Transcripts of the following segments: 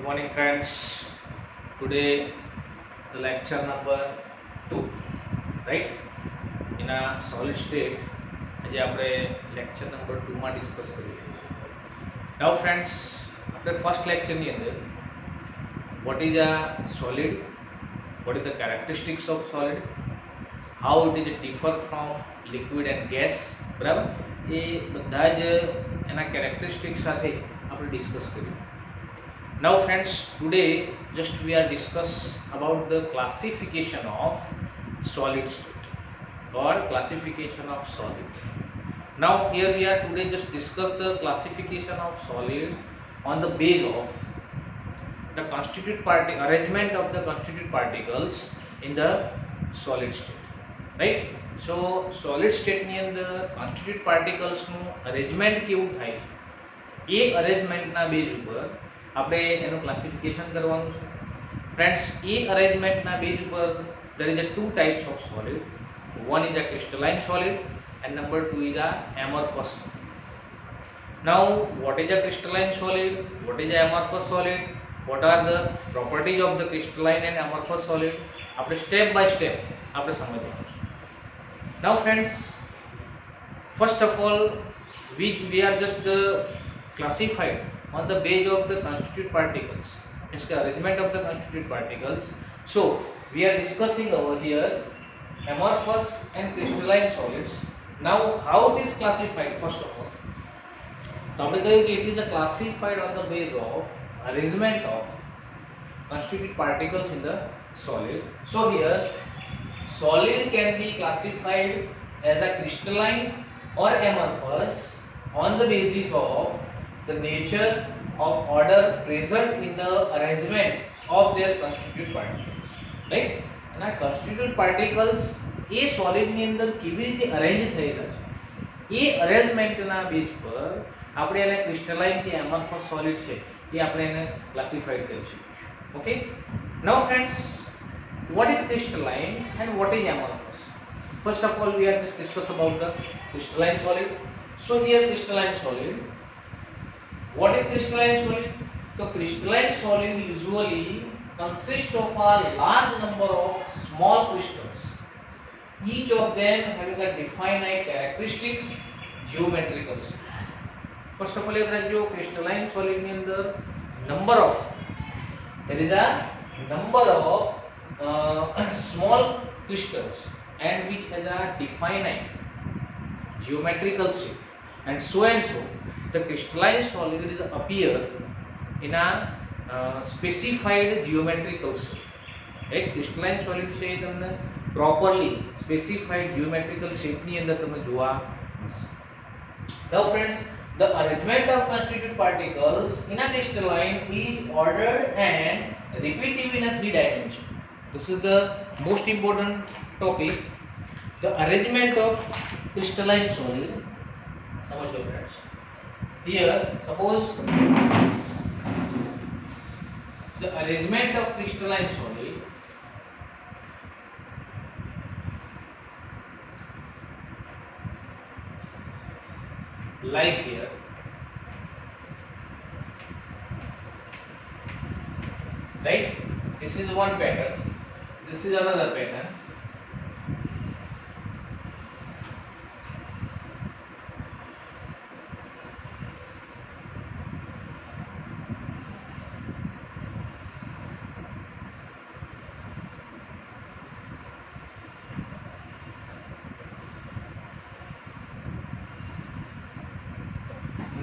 Good morning, friends. Today, the lecture number 2, right? In a solid state, આજે આપણે lecture number 2 માં discuss કરીશું. Now, friends, આપણે first lecture ની અંદર what is a solid, what is the characteristics of solid, how it is differ from liquid and gas, બરાબર? એ બધા જ એના characteristics સાથે આપણે discuss કર્યું. Now friends, today just we are discuss about the classification of solid state or classification of solid. Now here we are today just discuss the classification of solid on the base of the constituent particle arrangement of the constituent particles in the solid state, right? So solid state ની અંદર constituent particles નું arrangement કેવું થાય છે એ arrangement ના base ઉપર આપણે એનું ક્લાસિફિકેશન કરવાનું છે. ફ્રેન્ડ્સ, એ અરેન્જમેન્ટના બેઝ ઉપર there is a two types of solid. One is a crystalline solid and number two is a amorphous. Now what is a crystalline solid, what is a amorphous solid, what are the properties of the crystalline and amorphous solid, આપણે step by step આપણે સમજવાનું છે. Now friends, first of all we are just classified on the base of the constituent particles, means the arrangement of the constituent particles. So we are discussing over here amorphous and crystalline solids. Now how it is classified? First of all, તો આપણે કહ્યું કે it is classified on the base of arrangement of constituent particles in the solid. So here solid can be classified as a crystalline or amorphous on the basis of the nature of order present in the arrangement of their constituent particles, right? and આ constituent particles એ solid ની અંદર કેવી રીતે arrange થયેલા છે એ arrangement ના base પર આપણે એને ક્રિસ્ટલાઇન કે amorphous solid છે એ આપણે એને ક્લાસિફાઈડ કરી શકીશું. Okay, now friends, what is crystalline and what is amorphous? First of all, we are just discuss about the crystalline solid. So here crystalline solid, what is crystalline solid? So crystalline solid usually consists of a large number of small crystals, each of them having a defined characteristics, geometrical shape. First of all, your crystalline solid ની અંદર number of, there is a number of small crystals and which has a definite geometrical shape, and so the crystalline solid is appear in a specified geometrical shape, right? Crystalline solid છે એ તમને properly specified geometrical shape ની અંદર તમને જોવા મળશે. Now friends, the arrangement of constituent particles in a crystalline is ordered and repetitive in a three dimension. This is the most important topic, the arrangement of crystalline solid. સમજો friends, here suppose the arrangement of crystalline solid like here, right? This is one pattern, this is another pattern.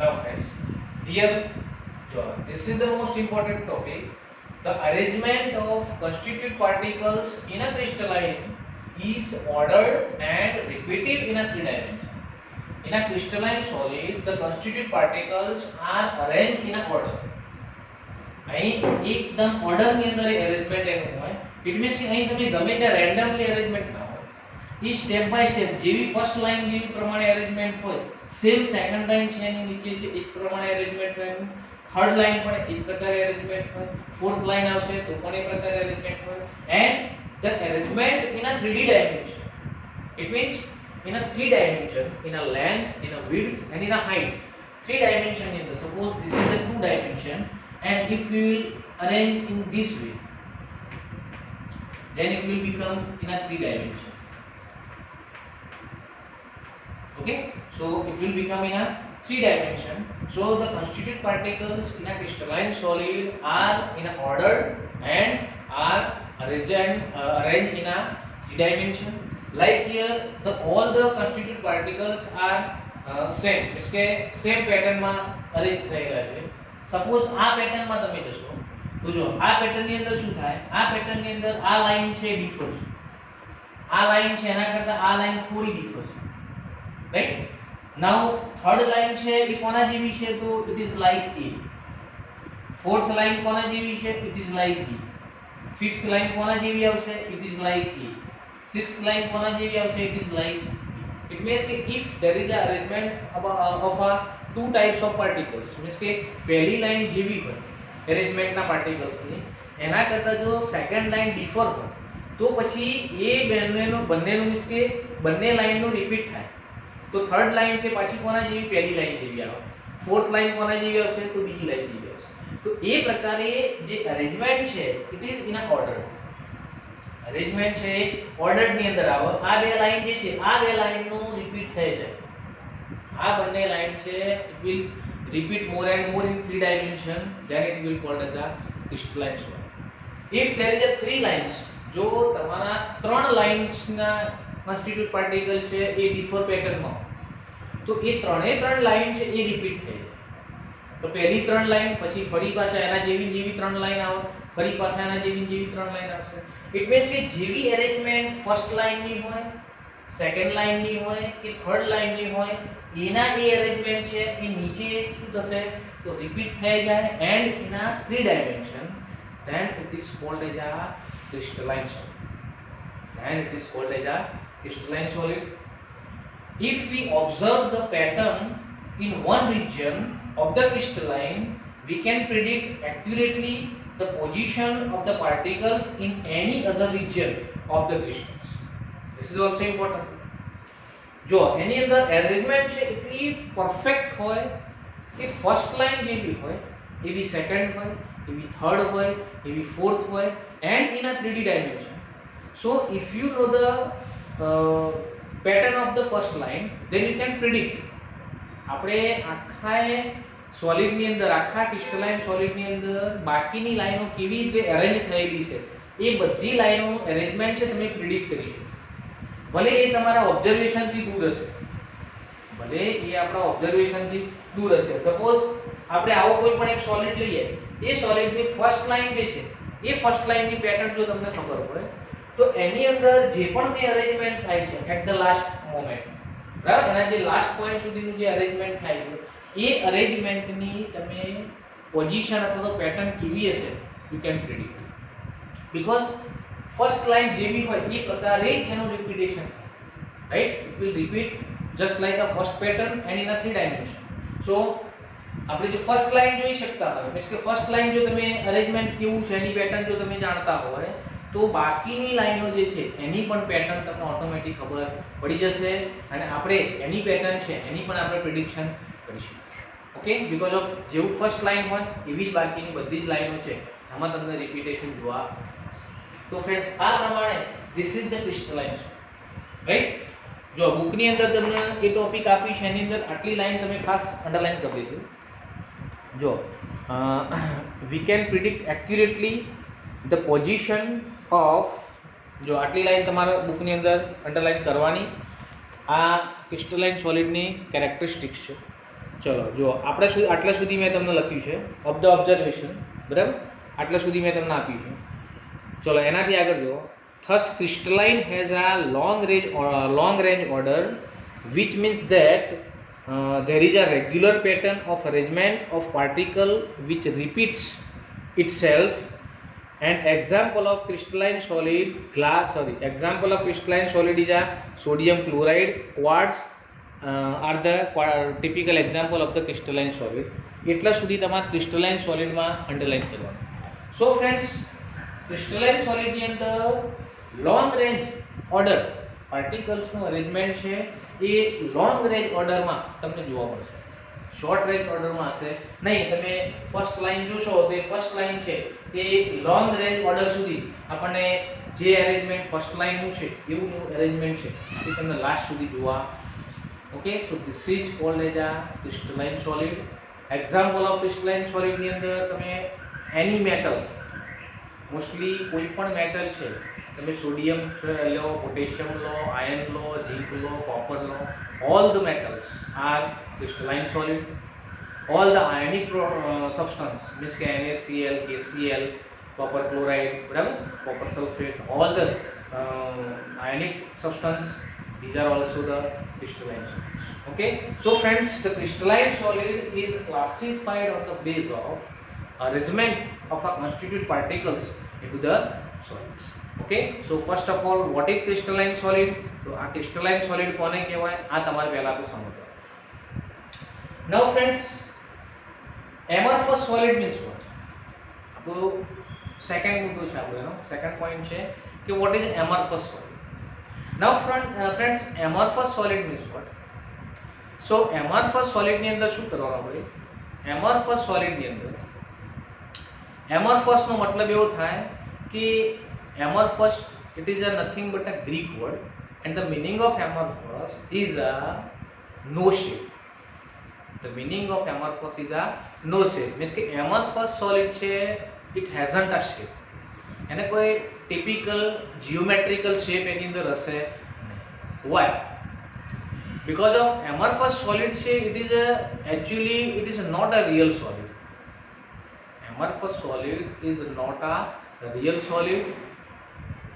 Now friends, here this is the most important topic, the arrangement of constituent particles in a crystalline is ordered and repetitive in a three dimension. In a crystalline solid, the constituent particles are arranged in a order. અહીં એકદમ order ની અંદર arrangement એનું હોય, it means કે અહીં તમે ગમે ત્યાં રેન્ડમલી અરેન્જમેન્ટ ના હોય, એ સ્ટેપ બાય સ્ટેપ જેવી ફર્સ્ટ લાઈન જેવી પ્રમાણે અરેન્જમેન્ટ હોય, સેમ સેકન્ડ લાઈન છે એની નીચે છે એ પ્રમાણે અરેન્જમેન્ટ હોય, થર્ડ લાઈન પણ એ પ્રકારે અરેન્જમેન્ટ હોય, ફોર્થ લાઈન આવશે તો પણ એ પ્રકારે અરેન્જમેન્ટ હોય, and the arrangement in a 3D dimension. It means in a 3 dimension, in a length, in a width and in a height. 3 dimension in the, suppose this is the 2 dimension and if we will arrange in this way, then it will become in a 3 dimension. Okay, so it will become in a 3 dimension. So the constituent particles in a crystalline solid are in a ordered and are arranged in a 3 dimension. Like here, all the constituent particles are same, इसके same pattern માં arrange થયેલા છે. Suppose આ pattern માં તમે જશો તો જો આ pattern ની અંદર શું થાય, આ pattern ની અંદર આ લાઈન છે differ છે, આ લાઈન છે એના કરતા આ લાઈન થોડી differ છે. Right? Now third line છે એ કોના જેવી છે તો it is like A. Fourth line કોના જેવી છે, it is like B. Fifth line કોના જેવી આવશે, it is like A. Sixth line કોના જેવી આવશે, it is like B. It means that if there is a arrangement of a two types of particles, means કે પહેલી line જેવી હોય arrangement ના particles ની એના કરતા જો સેકન્ડ લાઈન ડિફર હોય તો પછી એ બંનેનું મીન્સ કે બંને લાઈનનું રિપીટ થાય. तो थर्ड लाइन છે પાછી કોના જેવી, પહેલી લાઈન જેવી આવે. फोर्थ लाइन કોના જેવી આવશે તો બીજી લાઈન જેવી આવશે. તો એ પ્રકારે જે અરેન્જમેન્ટ છે it is in a order. Arrangement છે ઓર્ડર્ડ ની અંદર આવે. આ બે લાઈન જે છે આ બે લાઈનનું રિપીટ થઈ જાય. આ બંને લાઈન છે it will repeat more and more in 3 dimension, then it will called as a crystalline solid. If there is a 3 lines, જો તમારા 3 લાઇન્સ ના constituent particle છે એ ડિફર પેટર્ન માં તો એ ત્રણે ત્રણ લાઈન છે એ રિપીટ થઈ જાય. તો પહેલી 3 લાઈન પછી ફરી પાછા એના જેવી 3 લાઈન આવે, ફરી પાછા એના જેવી 3 લાઈન આવશે. ઇટ મીન્સ કે જેવી અરેન્જમેન્ટ ફર્સ્ટ લાઈન ની હોય, સેકન્ડ લાઈન ની હોય કે થર્ડ લાઈન ની હોય એના એ અરેન્જમેન્ટ છે એ નીચે શું થશે તો રિપીટ થઈ જાય and in a 3 dimension, then it is called as a crystalline solid. Then it is called as a crystalline solid. If we observe the pattern in one region of the crystalline, we can predict accurately the position of the particles in any other region of the crystals. This is also important. જો એની અંદર arrangement છે એટલી perfect હોય કે first line જે બી હોય એવી second હોય, એવી થર્ડ હોય, એવી ફોર્થ હોય and in a 3D dimension. So if you know the pattern of the first line, then you can predict. આપણે આખા સોલિડ ની અંદર, આખા ક્રિસ્ટલાઇન સોલિડ ની અંદર બાકીની લાઈનો કેવી રીતે અરેન્જ થયેલી છે એ બધી લાઈનોનું અરેન્જમેન્ટ છે તમે પ્રિડિક્ટ કરી શકો. ભલે એ તમારા ઓબ્ઝર્વેશનથી દૂર હશે, ભલે એ આપણા ઓબ્ઝર્વેશનથી દૂર હશે. સપોઝ આપણે આવો કોઈ પણ એક સોલિડ લઈએ, એ સોલિડની ફર્સ્ટ લાઈન જે છે એ ફર્સ્ટ લાઈનની પેટર્ન જો તમને ખબર હોય તો એની અંદર જે પણ કંઈ અરેન્જમેન્ટ થાય છે એટ ધ લાસ્ટ મોમેન્ટ, બરાબર, એના જે લાસ્ટ પોઈન્ટ સુધીનું જે અરેન્જમેન્ટ થાય છે એ અરેન્જમેન્ટની તમે પોઝિશન અથવા તો પેટર્ન કેવી હશે you can predict. Because first line જેવી હોય એ પ્રકારે એનું રિપીટેશન થાય, right. It will repeat just like a first pattern and in a 3 dimension. સો આપણે જો ફર્સ્ટ લાઈન જોઈ શકતા હોય, મીન્સ કે ફર્સ્ટ લાઈન જો તમે અરેન્જમેન્ટ કેવું છે એની પેટર્ન જો તમે જાણતા હોય તો બાકીની લાઈનો જે છે એની પણ પેટર્ન તમને ઓટોમેટિક ખબર પડી જશે અને આપણે એની પેટર્ન છે એની પણ આપણે પ્રિડિક્શન કરી શકીશું. ઓકે, બીકોઝ ઓફ જેવું ફર્સ્ટ લાઈન હોય એવી જ બાકીની બધી જ લાઈનો છે એમાં તમને રિપીટેશન જોવા મળશે. તો ફ્રેન્ડ્સ આ પ્રમાણે this is the crystalline solid, right. જો બુકની અંદર તમને એ ટોપિક આપી છે એની અંદર આટલી લાઈન તમે ખાસ અંડરલાઈન કરી દીધું. જો we can predict accurately the position of, જો આટલી લાઈન તમારા બુકની અંદર અંડરલાઈન કરવાની. આ ક્રિસ્ટલાઇન સોલિડની કેરેક્ટરિસ્ટિક્સ છે. ચલો જો આપણે આટલા સુધી મેં તમને લખ્યું છે ઓફ ધ ઓબ્ઝર્વેશન, બરાબર, આટલા સુધી મેં તમને આપ્યું છે. ચલો એનાથી આગળ જો thus crystalline has a long range order, which means that there is a regular pattern of arrangement of particle which repeats itself. And example of crystalline solid is a sodium chloride, quartz are the typical example of the crystalline solid. એટલા સુધી તમારે crystalline solid માં underline કરવાનું. So friends, crystalline solid ની અંદર long range order પાર્ટિકલ્સનું arrangement છે એ long range ઓર્ડરમાં તમને જોવા મળશે. શોર્ટ રેન્જ ઓર્ડરમાં હશે નહીં. તમે ફર્સ્ટ લાઈન જોશો તો એ ફર્સ્ટ લાઈન છે તે લોંગ રેન્જ ઓર્ડર સુધી આપણને જે એરેન્જમેન્ટ ફર્સ્ટ લાઈનનું છે એવું એરેન્જમેન્ટ છે એ તમને લાસ્ટ સુધી જોવા. Okay, so this is called as a crystalline solid. Example of crystalline સોલિડની અંદર તમે એની મેટલ, મોસ્ટલી કોઈ પણ મેટલ છે, તમે સોડિયમ લો, પોટેશિયમ લો, આયર્ન લો, ઝિંક લો, કોપર લો, all the metals are crystalline solid. All the ionic substance means કે NaCl, KCl, copper chloride, બરાબર, copper sulfate, all the ionic substance, these are also the crystalline solids. Okay, so friends, the crystalline solid is classified on the basis of arrangement of a constituent particles into the solids. Okay, so first of all, what is crystalline solid? તો આ crystalline solid કોને કહેવાય આ તમારે પહેલા તો સમજવાનું છે. Now friends, amorphous solid means what? આપણો સેકન્ડ મુદ્દો છે, આપણો સેકન્ડ પોઈન્ટ છે કે what is amorphous solid. Now friends, amorphous solid means what? So amorphous solid ની અંદર શું કરવાનું આપણે? amorphous solid ની અંદર amorphous નો મતલબ એવો થાય કે amorphous, it is a nothing but a Greek word, and the meaning of amorphous is a no shape. The meaning of amorphous is a no shape, means કે amorphous solid છે, it hasn't a shape. એને કોઈ typical geometrical shape એની અંદર હશે નહીં. Why? Because of amorphous solid છે, it is a actually it is not a real solid. Amorphous solid is not a real solid.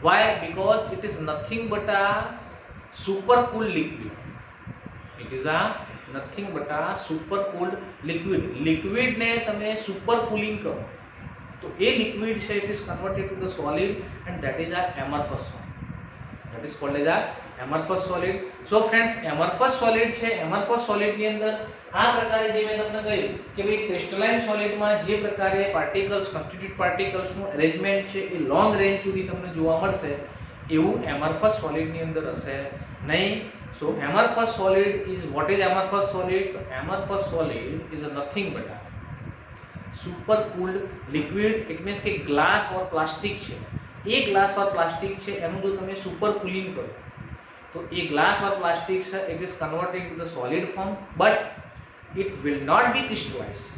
Why? Because it is nothing but a supercooled liquid. It is a nothing but a supercooled liquid. Liquid ને તમે supercooling કરો તો એ liquid છે, it is converted to the solid, and that is a amorphous solid. That is called as a amorphous solid. So friends, amorphous solid છે, amorphous solid ની અંદર આ પ્રકારે જે મેં તમને કહ્યું કે ભાઈ ક્રિસ્ટલાઇન સોલિડમાં જે પ્રકારે પાર્ટિકલ્સ, કોન્સ્ટિટ્યુટ પાર્ટિકલ્સનું અરેન્જમેન્ટ છે એ લોંગ રેન્જ સુધી તમને જોવા મળશે, એવું amorphous સોલિડની અંદર હશે નહીં. So amorphous solid is, what is amorphous solid? Amorphous solid is nothing but a supercooled liquid. It means કે ગ્લાસ ઓર પ્લાસ્ટિક છે, એ ગ્લાસ ઓર પ્લાસ્ટિક છે એનું જો તમે સુપર કુલિંગ કરો તો એ ગ્લાસ ઓર પ્લાસ્ટિક છે, it is converting to the solid form, but it will not be crystallized.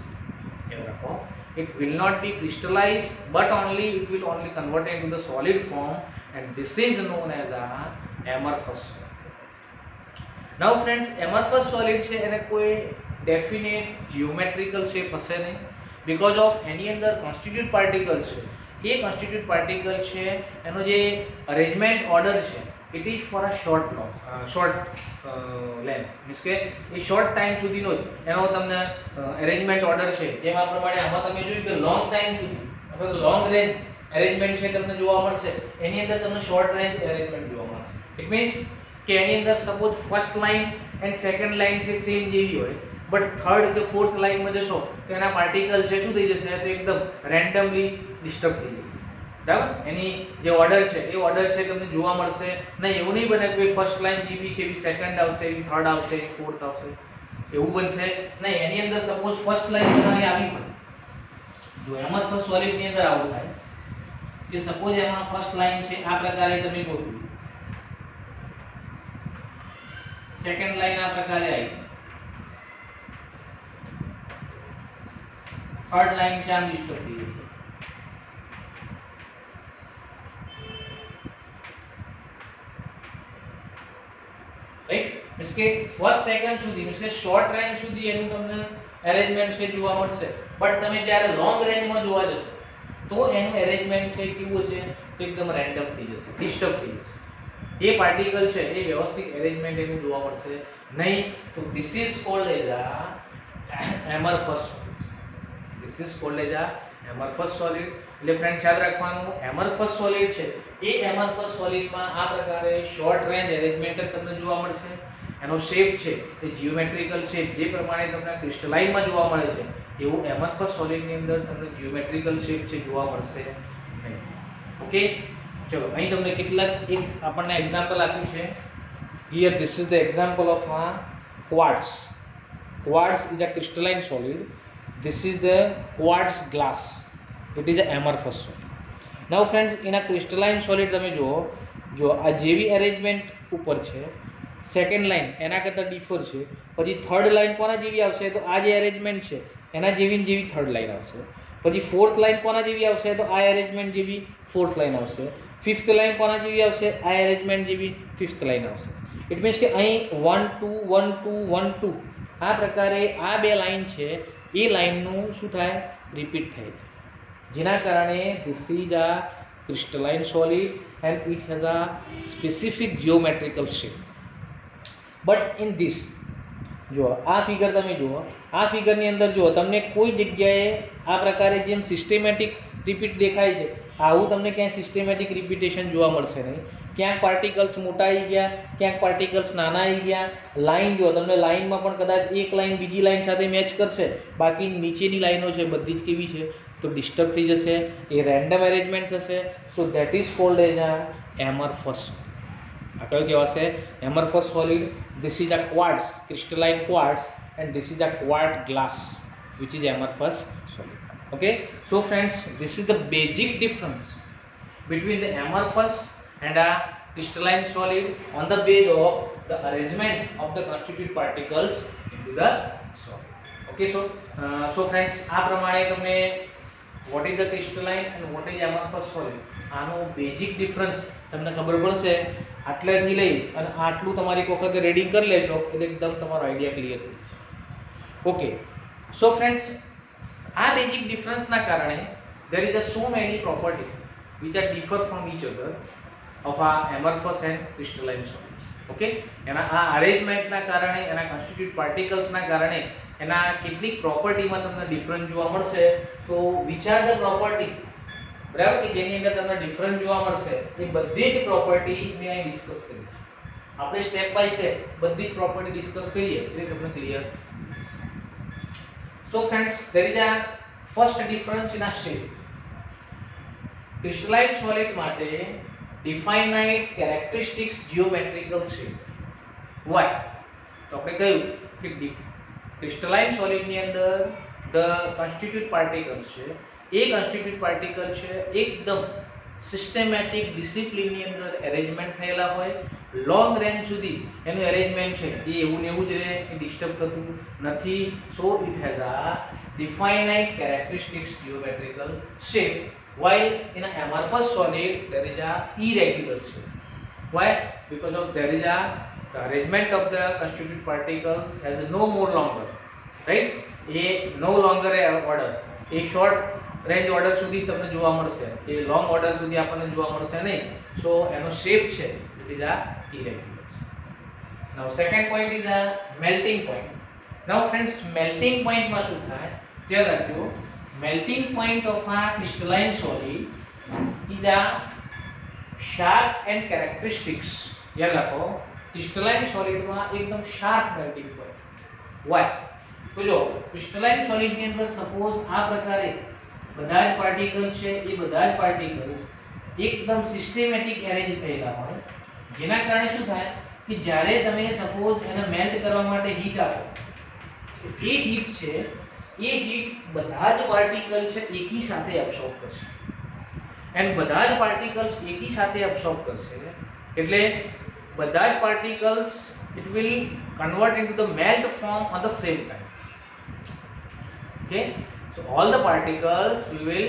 It will not be crystallized, but only it will only convert into the solid form, and this is known as a amorphous solid. Now friends, amorphous solid છે એને કોઈ definite geometrical shape હશે નહીં, because of એની અંદર constituent particles છે, એ constituent particle છે એનો જે arrangement order છે, it is for a short length, means કે એ short time સુધીનો જ એનો તમને arrangement order છે. જેમાં પ્રમાણે આમાં તમે જોયું કે long time સુધી અથવા તો long range arrangement છે તમને જોવા મળશે, એની અંદર તમને short range arrangement જોવા મળશે. It means કે એની અંદર suppose first line and second line છે સેમ જેવી હોય, બટ થર્ડ કે ફોર્થ લાઈનમાં જશો તો એના પાર્ટિકલ છે શું થઈ જશે, તો એકદમ રેન્ડમલી ડિસ્ટર્બ થઈ જશે. બરાબર, એની જે ઓર્ડર છે એ ઓર્ડર છે તમને જોવા મળશે નહીં. એવું નહીં બને કે ફર્સ્ટ લાઈન જેવી છે એવી સેકન્ડ આવશે, એવી થર્ડ આવશે, એવી ફોર્થ આવશે, એવું બનશે નહીં. એની અંદર સપોઝ ફર્સ્ટ લાઈન તમારી આવી હોય, જો amorphous સોલિડની અંદર આવું થાય કે સપોઝ એમાં ફર્સ્ટ લાઈન છે આ પ્રકારે તમે ગોઠવી, સેકન્ડ લાઈન આ પ્રકારે આવી, થર્ડ લાઈન છે આમ ડિસ્ટર્બ થઈ જશે. રાઈટ, મીન્સ કે ફર્સ્ટ સેકન્ડ સુધી, મીન્સ કે શોર્ટ રેન્જ સુધી એનું તમને અરેન્જમેન્ટ છે જોવા મળશે, બટ તમે જ્યારે લોંગ રેન્જમાં જોવા જશો તો એનું અરેન્જમેન્ટ છે કેવું છે, તો એકદમ રેન્ડમ થઈ જશે, ડિસ્ટર્બ થઈ જશે. એ પાર્ટિકલ છે એ વ્યવસ્થિત અરેન્જમેન્ટ એનું જોવા મળશે નહીં. તો this is called as a amorphous solid. This is called as a amorphous solid. એટલે ફ્રેન્ડ્સ યાદ રાખવાનું, amorphous solid છે એ amorphous solidમાં આ પ્રકારે શોર્ટ રેન્જ અરેન્જમેન્ટ તમને જોવા મળશે. એનો શેપ છે એ જીઓમેટ્રિકલ શેપ જે પ્રમાણે તમને ક્રિસ્ટલાઇનમાં જોવા મળે છે એવું amorphous solidની અંદર તમને જીઓમેટ્રિકલ શેપ છે જોવા મળશે નહીં. ઓકે, ચલો અહીં તમને કેટલાક એક આપણને એક્ઝામ્પલ આપ્યું છે. Here this is the example of quartz. quartz is a crystalline solid. This is the quartz glass. It is a amorphous solid. Now friends, in a crystalline solid તમે જો આ જેવી અરેન્જમેન્ટ ઉપર છે, સેકન્ડ લાઇન એના કરતાં differ છે, પછી થર્ડ લાઇન કોના જેવી આવશે તો આ જે અરેન્જમેન્ટ છે એના જેવી ને જેવી થર્ડ લાઇન આવશે, પછી ફોર્થ લાઇન કોના જેવી આવશે તો આ અરેન્જમેન્ટ જેવી ફોર્થ લાઇન આવશે, ફિફ્થ લાઇન કોના જેવી આવશે આ અરેન્જમેન્ટ જેવી ફિફ્થ લાઇન આવશે. ઇટ મીન્સ કે અહીં 1 2 1 2 1 2 આ પ્રકારે આ બે લાઇન છે એ લાઇનનું શું થાય રિપીટ થાય, જેના કારણે this is a crystalline solid and it has a specific geometrical shape. But in this જો આ ફિગર તમે જુઓ, આ ફિગરની અંદર જુઓ તમને કોઈ જગ્યાએ આ પ્રકારે જેમ સિસ્ટેમેટિક રિપીટ દેખાય છે આવું તમને ક્યાંય સિસ્ટેમેટિક રિપીટેશન જોવા મળશે નહીં. ક્યાંક પાર્ટિકલ્સ મોટા આવી ગયા, ક્યાંક પાર્ટિકલ્સ નાના આવી ગયા. લાઇન જુઓ, તમને લાઇનમાં પણ કદાચ એક લાઇન બીજી લાઇન સાથે મેચ કરશે, બાકી નીચેની લાઇનો છે બધી જ કેવી છે તો ડિસ્ટર્બ થઈ જશે, એ રેન્ડમ અરેન્જમેન્ટ થશે. So that is called as a amorphous. આ કયું કહેવાશે amorphous solid. This is a quartz, crystalline quartz, and this is a quartz glass which is amorphous solid. Okay, so friends, this is the basic difference between the amorphous and a crystalline solid on the base of the arrangement of the constituent particles into the solid. Okay, so friends, આ પ્રમાણે તમે what is the crystalline and what is amorphous solid આનો basic difference તમને ખબર પડશે. આટલેથી લઈ અને આટલું તમારી એક વખત રીડિંગ કરી લેશો એટલે એકદમ તમારો આઈડિયા ક્લિયર થઈ જશે. ઓકે, સો ફ્રેન્ડ્સ, આ બેઝિક ડિફરન્સના કારણે there is a so many properties which are differ from each other of a amorphous and crystalline solids. Okay, એના આ અરેન્જમેન્ટના કારણે, એના કોન્સ્ટિટ્યુટ પાર્ટિકલ્સના કારણે એના કેટલીક પ્રોપર્ટીમાં તમને ડિફરન્સ જોવા મળશે. તો વિચ આર ધ પ્રોપર્ટી, બરાબર, કે જેની અંદર તમને ડિફરન્સ જોવા મળશે એ બધી જ પ્રોપર્ટી મેં અહીં ડિસ્કસ કરી છે. આપણે સ્ટેપ બાય સ્ટેપ બધી જ પ્રોપર્ટી ડિસ્કસ કરીએ એટલે તમને clear. So friends, there is a first difference in a shape. Crystalline solid માટે definite characteristics geometrical shape. Why? તો આપણે કહ્યું કે crystalline solid ની અંદર the constituent particles છે એ constituent particle છે એકદમ સિસ્ટેમેટિક ડિસિપ્લિનની અંદર અરેન્જમેન્ટ થયેલા હોય. લોંગ રેન્જ સુધી એનું અરેન્જમેન્ટ છે એ એવું ને એવું જ રહે, એ ડિસ્ટર્બ થતું નથી. So it has a definite characteristics geometrical shape, while in an amorphous solid there is a irregular shape. Why? Because of there is a the arrangement of the constituent particles has no more longer, right? A no longer a order, A short range order સુધી તમને જોવા મળશે, એ long order સુધી આપણને જોવા મળશે નહીં. સો એનો શેપ છે it is a irregular. Now second point is a melting point. Now friends, melting point માં શું થાય તે રાખજો. melting point of a crystalline solid is a sharp and characteristics. યાદ રાખો, crystalline solid માં એકદમ sharp melting point. Why? તો જો crystalline solid ની અંદર સપોઝ આ પ્રકારે બધા જ પાર્ટિકલ્સ છે એ બધા જ પાર્ટિકલ્સ એકદમ સિસ્ટેમેટિક એરેન્જ થયેલા હોય, જેના કારણે શું થાય કે જ્યારે તમે સપોઝ એને મેલ્ટ કરવા માટે હીટ આપો તો એ હીટ છે એ હીટ બધા જ પાર્ટિકલ છે એકી સાથે એબ્સોર્બ કરશે, એન્ડ બધા જ પાર્ટિકલ્સ એકી સાથે એબ્સોર્બ કરશે એટલે બધા જ particles it will convert into the melt form on the same time. Okay, so all the particles it will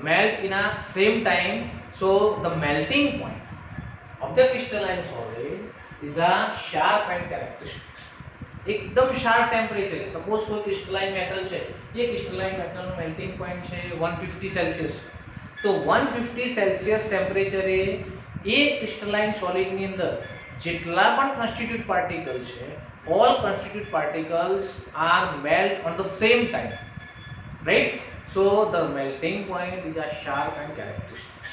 melt in a same time. So the melting point of the crystalline solid is a sharp and characteristics. एकदम sharp temperature है. Suppose कोई crystalline metal છે, ये crystalline metal નું melting point છે 150 Celsius. તો 150 Celsius ટેમ્પરેચરે એ ક્રિસ્ટલાइन solid ની અંદર જેટલા પણ કોન્સ્ટિટ્યુટ પાર્ટિકલ છે, all constituent particles are melt on the same time, right? So the melting point is a sharp and characteristics,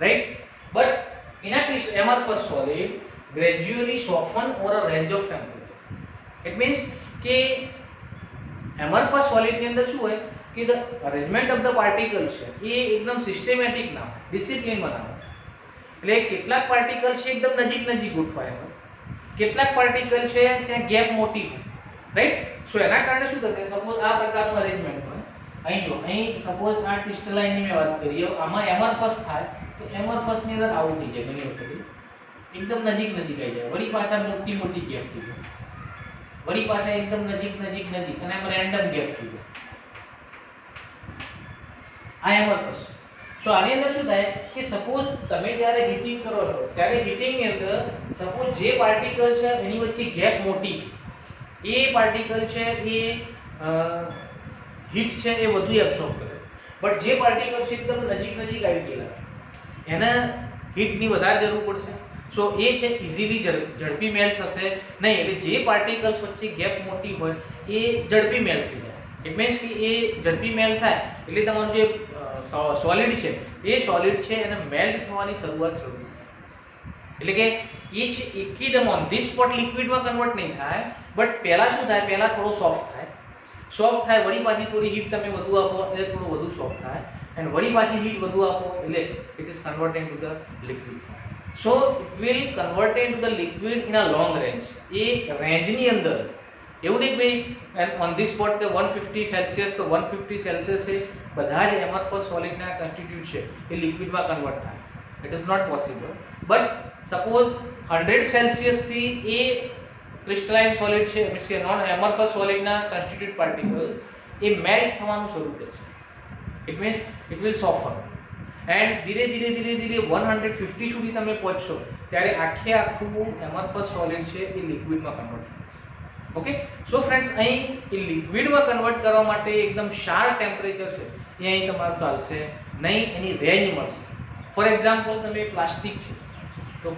right? But in a amorphous solid gradually soften over a range of temperature. It means કે amorphous solid ની અંદર શું હોય કે the arrangement of the particles છે એ એકદમ systematic ના હોય, ડિસિપ્લિનમાં ના હોય. એટલે કેટલાક પાર્ટિકલ છે એકદમ નજીક નજીક ગોઠવાયા હોય, કેટલાક પાર્ટિકલ છે ત્યાં ગેપ મોટી હોય, રાઈટ. સો એના કારણે શું થશે, સપોઝ આ પ્રકારનું અરેન્જમેન્ટ હોય, અહીં જો અહીં સપોઝ આ ક્રિસ્ટલાઇનની મેં વાત કરી, આમાં એમરફસ થાય તો એમરફસની અંદર આવું થઈ જાય ઘણી વખત એકદમ નજીક નજીક આવી જાય, વળી પાછા મોટી મોટી ગેપ થઈ જાય, વળી પાછા એકદમ નજીક નજીક નજીક અને આમ રેન્ડમ ગેપ થઈ જાય, આ એમરફસ. સો આની અંદર શું થાય કે સપોઝ તમે જ્યારે હીટિંગ કરો છો ત્યારે હીટિંગની અંદર સપોઝ જે પાર્ટિકલ છે એની વચ્ચે ગેપ મોટી છે, એ પાર્ટિકલ છે એ હીટ છે એ વધુ એબ્સોર્બ કરે, બટ જે પાર્ટિકલ છે એકદમ નજીક નજીક આવી ગયેલા એને હીટની વધારે જરૂર પડશે. સો એ છે ઇઝીલી ઝડપી મેલ્ટ થશે નહીં, એટલે જે પાર્ટિકલ્સ વચ્ચે ગેપ મોટી હોય એ ઝડપી મેલ્ટ થઈ જાય. ઇટ મીન્સ કે એ ઝડપી મેલ્ટ થાય એટલે તમારું જે સોલિડ છે એ સોલિડ છે એને મેલ્ટ થવાની શરૂઆત શરૂ થાય. એટલે કે એ છે એકદમ ઓન ધી સ્પોટ લિક્વિડમાં કન્વર્ટ નહીં થાય, બટ પહેલા શું થાય, પહેલા થોડો સોફ્ટ થાય, સોફ્ટ થાય વળી પાછી થોડી હીટ તમે વધુ આપો એટલે થોડું વધુ સોફ્ટ થાય, એન્ડ વળી પાછી હીટ વધુ આપો એટલે it is converted to the liquid form. So it will converted to the liquid in a long range. એ રેન્જની અંદર એવું નહીં ભાઈ ઓન ધી સ્પોટ કે 150 સેલ્સિયસ તો 150 સેલ્સિયસ એ બધા જ એમરફસ સોલિડના કન્સ્ટિટ્યુટ છે એ લિક્વિડમાં કન્વર્ટ થાય. It is not possible. But suppose 100 સેલ્સિયસથી એ ક્રિસ્ટલાઇન સોલિડ છે મીન્સ કે નોન એમરફસ સોલિડના કન્સ્ટિટ્યુટ પાર્ટિકલ એ મેલ્ટ થવાનું શરૂ કરશે. It means it will soften and ધીરે ધીરે ધીરે ધીરે 150 સુધી તમે પહોંચશો ત્યારે આખું એમરફસ સોલિડ છે એ લિક્વિડમાં કન્વર્ટ થશે. ઓકે. સો ફ્રેન્ડ્સ અહીં એ લિક્વિડમાં કન્વર્ટ કરવા માટે એકદમ શાર્પ ટેમ્પરેચર છે એ અહીં તમારું ચાલશે નહીં, એની રેન્જ મળશે. ફોર એક્ઝામ્પલ તમે પ્લાસ્ટિક છે તો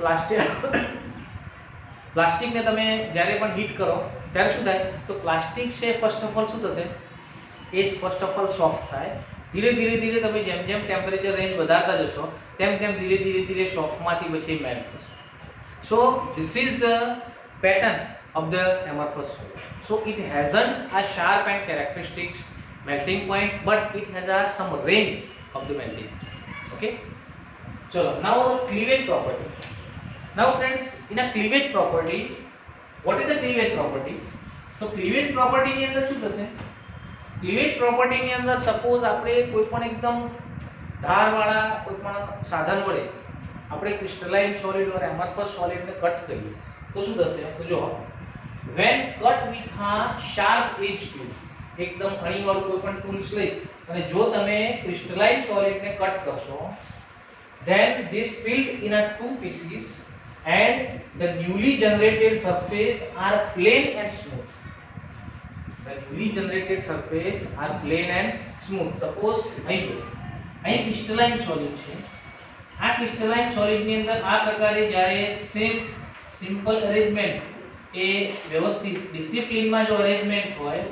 પ્લાસ્ટિકને તમે જ્યારે પણ હીટ કરો ત્યારે શું થાય તો પ્લાસ્ટિક છે ફર્સ્ટ ઓફ ઓલ શું થશે, એ ફર્સ્ટ ઓફ ઓલ સોફ્ટ થાય. ધીરે ધીરે ધીરે તમે જેમ જેમ ટેમ્પરેચર રેન્જ વધારતા જશો તેમ તેમ ધીરે ધીરે ધીરે સોફ્ટમાંથી પછી મેલ્ટ થશે. સો this is the pattern of the amorphous solid. So it hasn't a sharp and characteristics melting point, but it has a some range of the melting. Okay. So now the cleavage property. Now friends, in a cleavage property, what is the cleavage property? So cleavage property ની અંદર શું થશે, cleavage property ની અંદર suppose આપણે કોઈ પણ એકદમ ધારવાળા કોઈ પણ સાધન વડે આપણે crystalline solid or amorphous solid ને કટ કરીએ તો શું થશે, તો જો when cut with a sharp edge tool, એકદમ અણીવાળું કોઈ પણ ટૂલ્સ લઈ અને જો તમે ક્રિસ્ટલાઇન સોલિડ ને કટ કરશો then this split in a two pieces and the newly generated surface are plain and smooth. The newly generated surface are plain and smooth. Suppose અહીં ક્રિસ્ટલાઇન સોલિડ છે, આ crystalline solid ની અંદર આ પ્રકારે જ્યારે સેમ સિમ્પલ અરેન્જમેન્ટ એ વ્યવસ્થિત ડિસિપ્લિનમાં જો અરેન્જમેન્ટ હોય,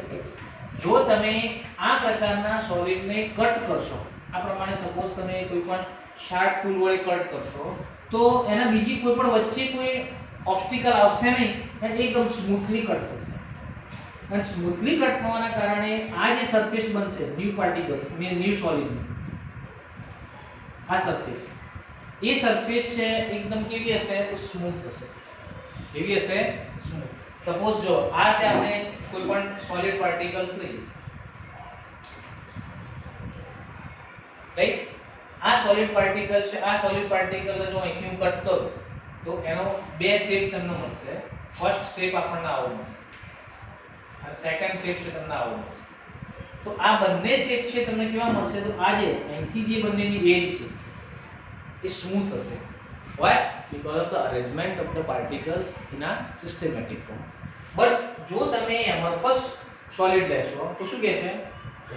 જો તમે આ પ્રકારના સોલિડને કટ કરશો આ પ્રમાણે સપોઝ તમે કોઈ પણ શાર્પ ટૂલ વડે કટ કરશો તો એના બીજી કોઈ પણ વચ્ચે કોઈ ઓબ્સ્ટિકલ આવશે નહીં અને એકદમ સ્મૂથલી કટ થશે. અને સ્મૂથલી કટ થવાના કારણે આ જે સરફેસ બનશે ન્યૂ પાર્ટિકલ્સ ન્યૂ સોલિડ આ સરફેસ એ સરફેસ છે એકદમ કેવી હશે તો સ્મૂથ હશે. કેવી હશે? સ્મૂથ. સપોઝ જો આ રીતે આપણે કોઈ પણ સોલિડ પાર્ટિકલ્સ લઈએ, રાઈટ, આ સોલિડ પાર્ટિકલ છે, આ સોલિડ પાર્ટિકલ જો અહીંથી હું કટ કરું તો એનો બે શેપ તમને મળશે. ફર્સ્ટ શેપ આપણને આવો મળશે, આ સેકન્ડ શેપ છે તમને આવો મળશે. તો આ બંને શેપ છે તમને કેવા મળશે, તો આ જે અહીંથી જે બંનેની એજ છે એ સ્મૂથ હશે. Why? Because of the arrangement of the particles in a systematic form. But જો તમે amorphous solid લેશો તો શું કહે છે,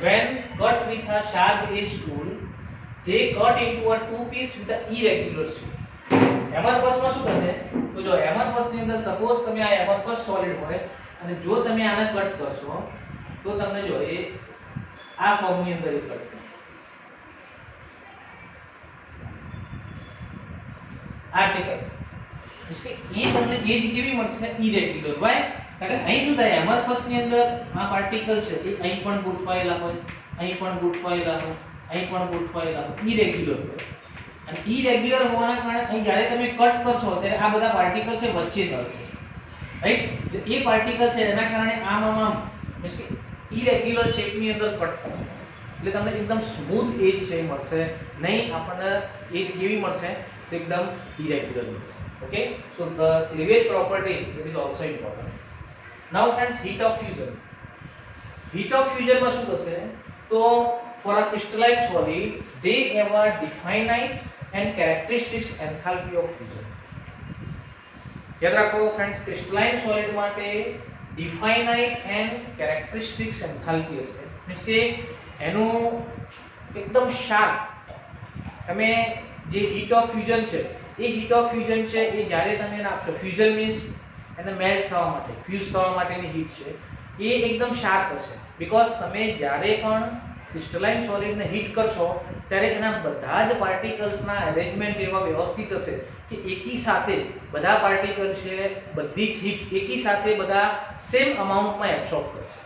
when cut with a sharp edge tool they cut into a two piece with the irregular shape. amorphous માં શું થશે, તો જો amorphous ની અંદર સપોઝ તમે આ amorphous solid હોય અને જો તમે આને કટ કરશો તો તમને જો એ આ ફોર્મ ની અંદર કટ થશે. આર્ટિકલ इसके ये તમને એજ કેવી મળશે, ઇરેગ્યુલર. વાય? કારણ કે અહીં શું થાય, એમરફસ ની અંદર આ પાર્ટિકલ છે એ અહીં પણ ગોઠવાયેલા હોય, અહીં પણ ગોઠવાયેલા હોય, અહીં પણ ગોઠવાયેલા હોય, ઇરેગ્યુલર હોય. અને ઇરેગ્યુલર હોવાના કારણે અહીં જ્યારે તમે કટ કરશો ત્યારે આ બધા પાર્ટિકલ છે વચ્ચે થશે રાઈટ। એ પાર્ટિકલ છે એના કારણે આમ મીન્સ કે ઇરેગ્યુલર શેપની અંદર કટ થશે, એટલે તમને એકદમ સ્મૂથ એજ છે મળશે નહીં, આપણને એજ કેવી મળશે તો એકદમ ઇરેગ્યુલર મળશે। Okay, so the cleavage property it is also important. Now friends, heat of fusion. Heat of ફ્યુઝનમાં શું થશે તો for a crystalline solid they have a definite and characteristics enthalpy of fusion। યાદ રાખો ફ્રેન્ડ્સ, ક્રિસ્ટલાઇન સોલિડ માટે ડિફાઇનાઇટ and characteristics enthalpy હશે, means કે એનું એકદમ શાર્પ, તમે જે હીટ ઓફ ફ્યુઝન છે એ હીટ ઓફ ફ્યુઝન છે એ જ્યારે તમે એને આપશો, ફ્યુઝન મીન્સ એને મેલ્ટ થવા માટે, ફ્યુઝ થવા માટેની હીટ છે એ એકદમ શાર્પ હશે, બીકોઝ તમે જ્યારે પણ ક્રિસ્ટલાઇન સોલિડને હીટ કરશો ત્યારે એના બધા જ પાર્ટિકલ્સના અરેન્જમેન્ટ એવા વ્યવસ્થિત હશે કે એકી સાથે બધા પાર્ટિકલ છે, બધી જ હીટ એકી સાથે બધા સેમ અમાઉન્ટમાં એબ્સોર્બ કરશે।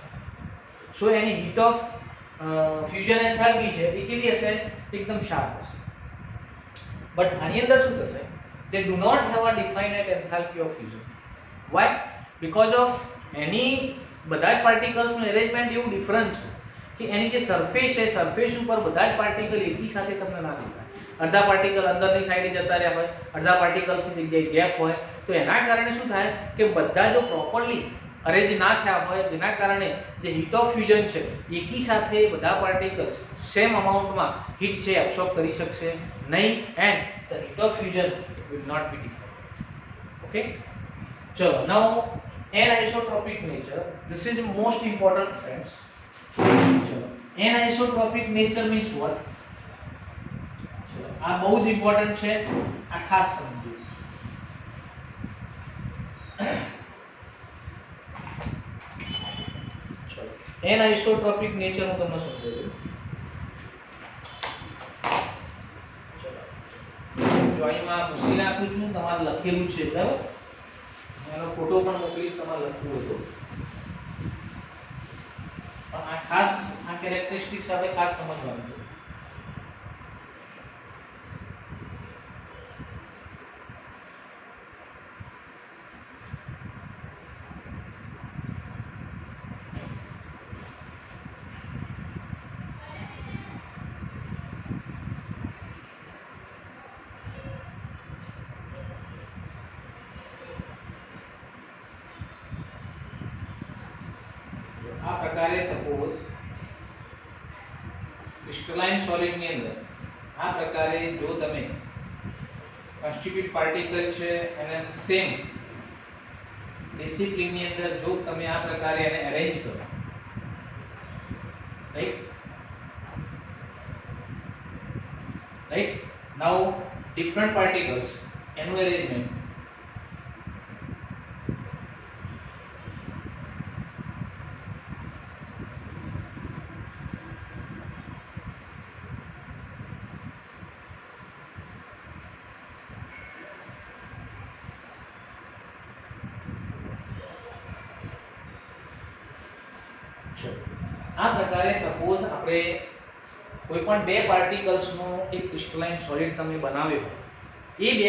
સો એની હીટ ઓફ ફ્યુઝન એન્થાલ્પી છે એ કેવી હશે, એકદમ શાર્પ હશે। બટ આની અંદર શું થશે, they do not have a definite enthalpy of fusion। why? because of એની બધા જ પાર્ટિકલ્સનું અરેન્જમેન્ટ એવું ડિફરન્ટ છે કે એની જે સરફેસ છે, સરફેસ ઉપર બધા જ પાર્ટિકલ એકી સાથે તમને ના દેખાય, અડધા પાર્ટિકલ અંદરની સાઈડે જતા રહ્યા હોય, અડધા પાર્ટિકલ્સની જગ્યાએ ગેપ હોય, તો એના કારણે શું થાય કે બધા જો પ્રોપરલી અરેન્જ ના થયા હોય, જેના કારણે જે હીટ ઓફ ફ્યુઝન છે એકી સાથે બધા પાર્ટિકલ્સ સેમ અમાઉન્ટમાં હીટ છે એબ્સોર્બ કરી શકશે નહીં, and the heat of fusion it will not be defined. Okay, ચલો now anisotropic nature, this is most important friends। ચલો, anisotropic nature means what? ચલો, આ બહુ જ ઇમ્પોર્ટન્ટ છે, આ ખાસ સમજો। ચલો, anisotropic nature હું તમને સમજાવું। ચલો, જોઈમાં પૂછી નાખું છું, તમારે લખેલું છે બરાબર, એનો ફોટો પણ મોકલીશ, તમારે લખવું હોય તો, પણ આ ખાસ આ કેરેક્ટરિસ્ટિક્સ આપણે ખાસ સમજવાનું છે। આ પ્રકારે સપોઝ ક્રિસ્ટલાઇન સોલિડ ની અંદર આ પ્રકારે જો તમે કોન્સ્ટિટ્યુટ પાર્ટિકલ છે એને સેમ ડિસિપ્લિન ની અંદર જો તમે આ પ્રકારે એને અરેન્જ કરો, રાઈટ, નાઉ ડિફરન્ટ પાર્ટિકલ્સ એનું અરેન્જમેન્ટ, આ પ્રકારે સપોઝ આપણે કોઈ પણ બે પાર્ટિકલ્સનો એક ક્રિસ્ટલાઇન સોલિડ તમે બનાવ્યો, એ બે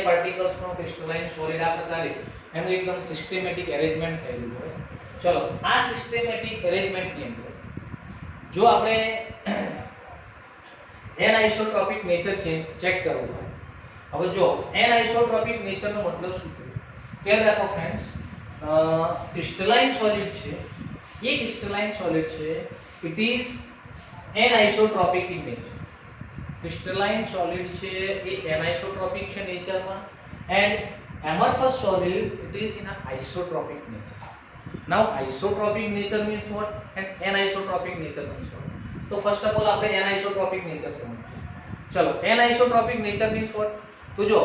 પાર્ટિકલ્સનો ક્રિસ્ટલાઇન સોલિડ આ પ્રકારે એનું એકદમ સિસ્ટેમેટિક અરેન્જમેન્ટ થયેલું હોય। ચલો, આ સિસ્ટેમેટિક અરેન્જમેન્ટની અંદર જો આપણે એનાઇસોટ્રોપિક નેચર ચેક કરવું હોય, હવે જો એનાઇસોટ્રોપિક નેચરનો મતલબ શું થયો, યાદ રાખો ફ્રેન્ડ્સ, ક્રિસ્ટલાઇન સોલિડ છે ये crystalline solid છે, it is anisotropic in nature। crystalline solid છે એ anisotropic છે નેચરમાં, and amorphous solid it is in an isotropic nature। now isotropic nature means what and anisotropic nature means what? तो first of all આપણે anisotropic nature સમજીએ। ચલો, anisotropic nature means what? તો જો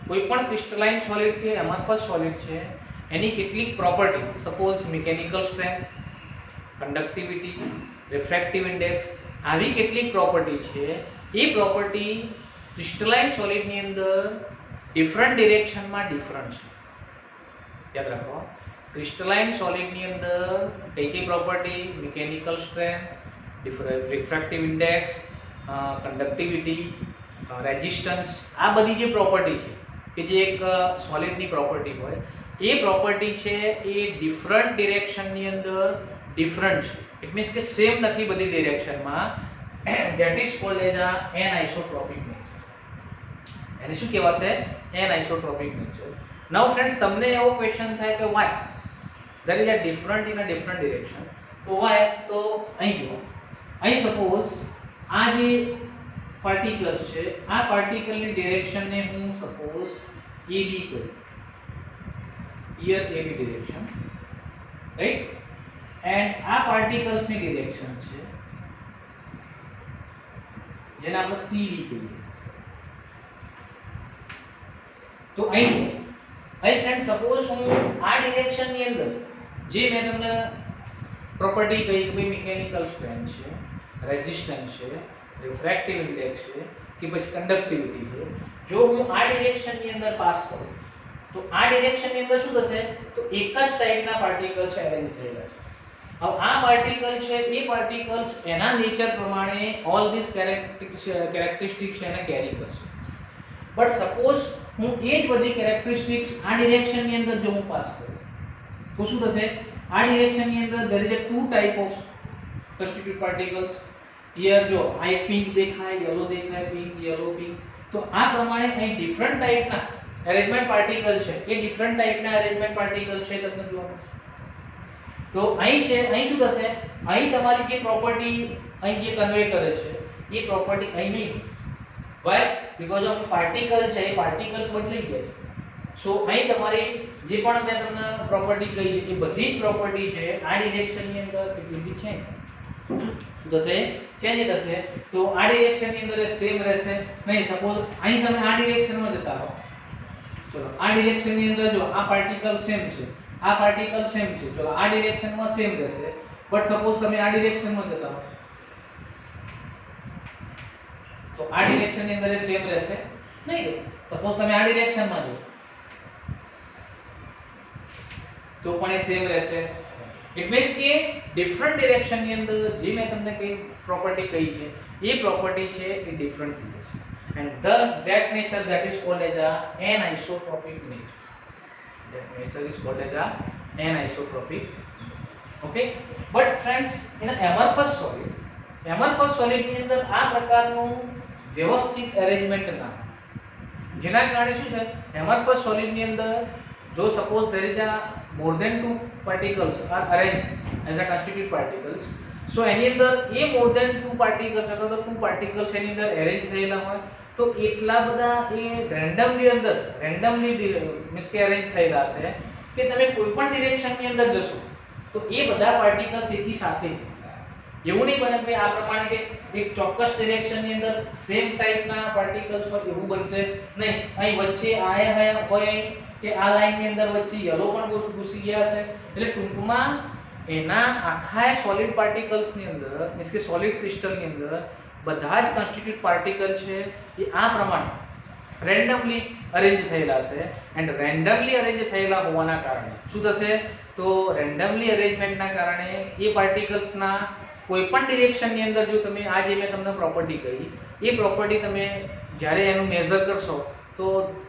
કોઈ પણ crystalline solid કે amorphous solid છે એની કેટલીક property, suppose mechanical strength, conductivity, refractive index, આવી કેટલીક પ્રોપર્ટી છે, એ પ્રોપર્ટી ક્રિસ્ટલાઇન સોલિડની અંદર ડિફરન્ટ ડિરેક્શનમાં ડિફરન્ટ છે। યાદ રાખો, ક્રિસ્ટલાઇન સોલિડની અંદર કઈ કઈ property, mechanical strength, refractive index, conductivity, resistance, આ બધી જે પ્રોપર્ટી છે કે જે એક સોલિડની પ્રોપર્ટી હોય એ પ્રોપર્ટી છે એ ડિફરન્ટ ડિરેક્શનની અંદર ડિફરન્ટ છે. ઇટ મીન્સ કે સેમ નથી બધી ડિરેક્શનમાં. That is called as a anisotropic nature. એને શું કહેવાશે? એનઆઇસોટ્રોપિક નેચર. નાઉ ફ્રેન્ડ્સ, તમને એવો ક્વેશ્ચન થાય કે why there is a different in a different direction. તો વાય? તો અહીં જુઓ, અહીં સપોઝ આ જે પાર્ટિકલ્સ છે, આ પાર્ટિકલની ડિરેક્શનને હું સપોઝ AB કહું. Here AB direction, right? And આ પાર્ટિકલ્સની ડિરેક્શન છે જેને આપણે CD કહીએ. તો અહીં ફ્રેન્ડ સપોઝ હું આ ડિરેક્શનની અંદર જે મેં તમને પ્રોપર્ટી કહી કે ભાઈ મિકેનિકલ સ્ટ્રેન્થ છે, રેઝિસ્ટન્સ છે, રિફ્રેક્ટિવ ઇન્ડેક્સ છે કે પછી કન્ડક્ટિવિટી છે, જો હું આ ડિરેક્શનની અંદર પાસ કરું તો આ ડિરેક્શનની અંદર શું થશે? તો એક જ ટાઈપના પાર્ટિકલ્સ અરેન્જ થયેલા છે. હવે આ પાર્ટિકલ છે એ પાર્ટિકલ્સ એના નેચર પ્રમાણે ઓલ ધીસ કેરેક્ટરિસ્ટિક્સ એને કેરી કરશે. બટ સપોઝ હું એ જ બધી કેરેક્ટરિસ્ટિક્સ આ ડિરેક્શનની અંદર જો હું પાસ કરું તો શું થશે? આ ડિરેક્શનની અંદર there is a two type of constituent particles. Here જો આ એક પિંક દેખાય, યલો દેખાય, પિંક, યલો, પિંક. તો આ પ્રમાણે અહીં ડિફરન્ટ ટાઈપના અરેન્જમેન્ટ પાર્ટિકલ છે, એ ડિફરન્ટ ટાઈપના અરેન્જમેન્ટ પાર્ટિકલ છે તમને જોવા મળશે. તો અહીં છે, અહીં શું થશે? અહીં તમારી જે પ્રોપર્ટી અહીં જે કન્વે કરે છે એ પ્રોપર્ટી અહીં નહીં. વાય? બીકોઝ ઓફ પાર્ટિકલ છે એ પાર્ટિકલ્સ બદલાઈ ગયા છે. સો અહીં તમારી જે પણ મેં તમને પ્રોપર્ટી કહી છે એ બધી જ પ્રોપર્ટી છે આ ડિરેક્શનની અંદર ઇટ વિલ બી ચેન્જ. શું થશે? ચેન્જ થશે. તો આ ડિરેક્શનની અંદર સેમ રહેશે નહીં. સપોઝ અહીં તમે આ ડિરેક્શનમાં જતા રહો, ચલો આ ડિરેક્શનની અંદર જો આ પાર્ટિકલ સેમ છે, આ પાર્ટિકલ સેમ છે, ચલો આ ડિરેક્શનમાં સેમ રહેશે. બટ સપોઝ તમે આ ડિરેક્શનમાં જતા રહો તો આ ડિરેક્શનની અંદર સેમ રહેશે નહીં. સપોઝ તમે આ ડિરેક્શનમાં જો તો પણ એ સેમ રહેશે. ઇટ મીન્સ કે ડિફરન્ટ ડિરેક્શનની અંદર જે મેં તમને કઈ પ્રોપર્ટી કહી છે એ પ્રોપર્ટી છે એ ડિફરન્ટ થઈ જશે. And that nature that is called as a anisotropic nature. That nature is called as a anisotropic. Okay, but friends, in an amorphous solid ની અંદર આ પ્રકારનું વ્યવસ્થિત અરેન્જમેન્ટ ના, જેના કારણે શું છે? amorphous solid ની અંદર જો suppose there is a more than two particles are arranged as a constituent particles, so એની અંદર એ more than two particles અથવા તો two particles એની અંદર arrange થયેલા હોય તો એટલા બધા એ રેન્ડમલી મીન્સ કે અરેન્જ થયેલા છે કે તમે કોઈ પણ ડિરેક્શનની અંદર જશો તો એ બધા પાર્ટિકલ્સ એકી સાથે. એવું નહીં બને કે આ પ્રમાણે કે એક ચોક્કસ ડિરેક્શનની અંદર સેમ ટાઈપના પાર્ટિકલ્સ હોય એવું બનશે નહીં. અહીં વચ્ચે આયા હોય કે આ લાઈનની અંદર વચ્ચે યલો પણ ઘૂસી ગયા છે. એટલે ટૂંકમાં એના આખા સોલિડ પાર્ટિકલ્સની અંદર મીન્સ કે સોલિડ ક્રિસ્ટલની અંદર બધા જ કોન્સ્ટિટ્યુટ પાર્ટિકલ છે એ આ પ્રમાણે રેન્ડમલી અરેન્જ થયેલા છે. એન્ડ રેન્ડમલી અરેન્જ થયેલા હોવાના કારણે શું થશે? તો રેન્ડમલી અરેન્જમેન્ટના કારણે એ પાર્ટિકલ્સના કોઈ પણ ડિરેક્શનની અંદર જો તમે આ જે મેં તમને પ્રોપર્ટી કહી એ પ્રોપર્ટી તમે જ્યારે એનું મેઝર કરશો તો